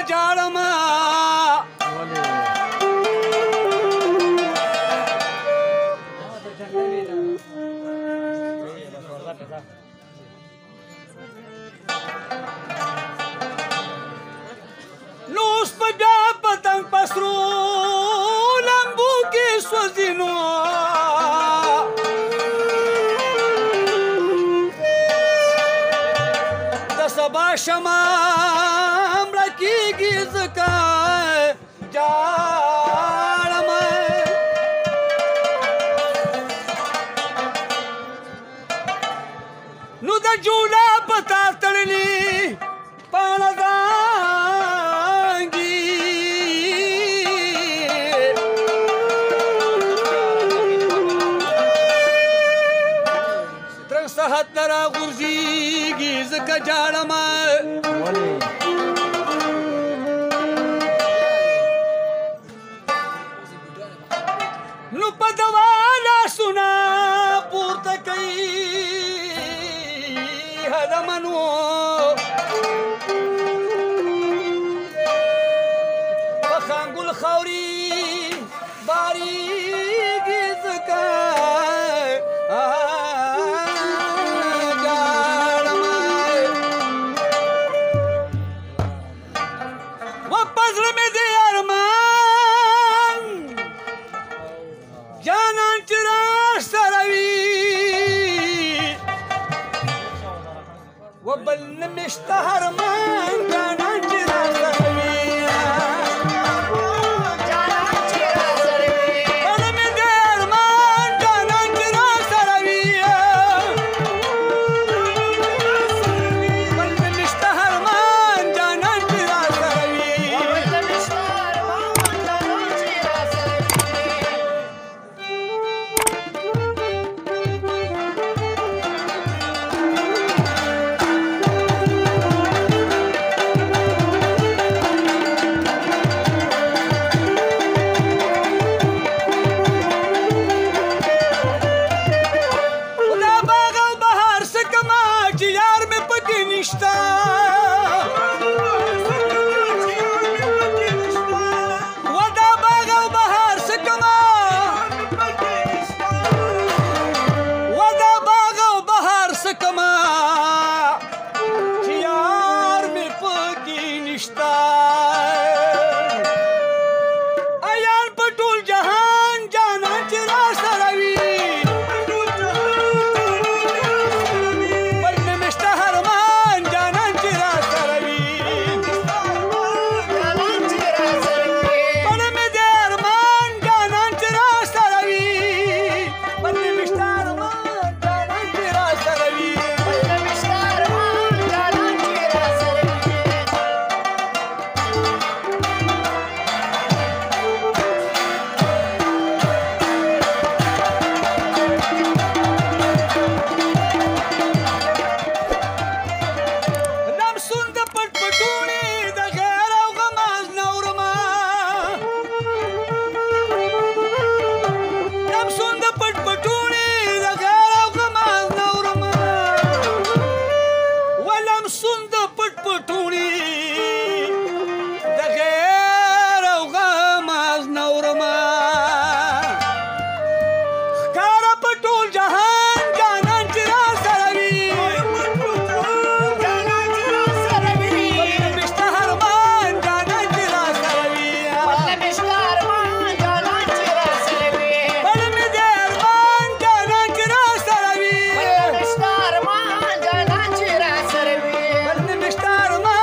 जाड़मा नूस पजा पतंग पसरू लंबू की स्वजिनो दसबा शमाम रखी गिज का जाड़ में नु द जूला पता तड़ली पाणदांगी तरंग सहतरा गुर्जी गिज का जाड़ में नु पदवाला सुना पूर्त कई हदमनु पखांगुल खौरी बारी गिज का जाड़ में वो पजर में दे अरमान जाना चिरा सरवी वो बल्न मिश्तहर मान जाना चिरा सरवी बल्न में दे अरमान जाना चिरा सरवी बल्न मिश्तहर मान जाना चिरा सरवी खुदा बागा बहार से कमा यार में पकी निश्ता खुदा बागा बहार से कमा खुदा बागा बहार से कमा यार में पकी निश्ता अयान पटूल जहान जाना चिरा सरवी बल्न मिश्तहर मान जाना चिरा सरवी बल्न में दे अरमान जाना चिरा सरवी बल्न मिश्तहर मान जाना चिरा सरवी नम सुन द पटपटूनी द गैर औ गमाज नौरमा नम सुन द पटपटूनी द गैर औ गमाज नौरमा वलम सुन द पटपटूनी द गैर औ गमाज नौरमा कारा पटूल जहान जाना चिरा सरवी मिश्तहर मान जाना चिरा सरवी बल में दे अरमान जाना चिरा सरवी बल में मिश्तहर मान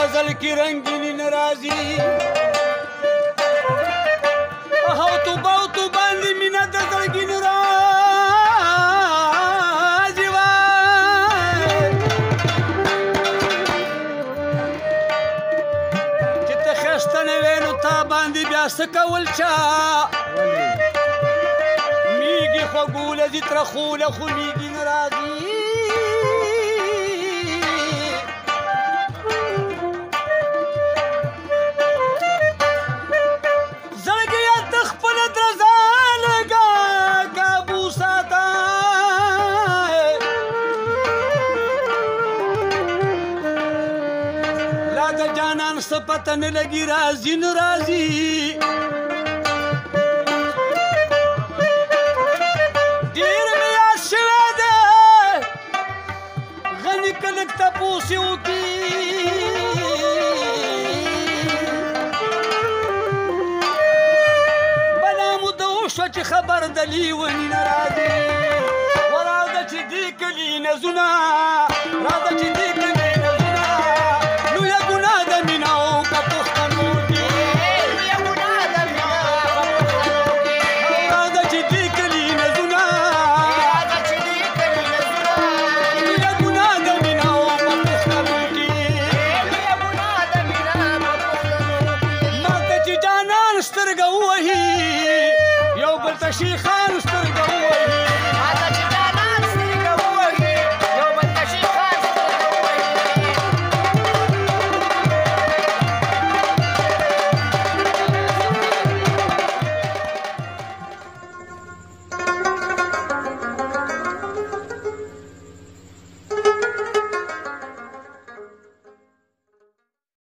غزل کې رنگینی ناراضي او تو باندې مینه د زړګي ناراضي وای چې ته ښایسته نه وې نو تا باندې بیا څه کول چا میږي خوږوله دي ترخوله خو میږي ناراضي پته نه لګي راځي نه راځي ډېر مې یاد شوی دی غني که لږ تپوس یې وکړي بلا موده وشوه چې خبر د لیوني نه راځي وراځه چې دې کلي نظونه راځه چې دې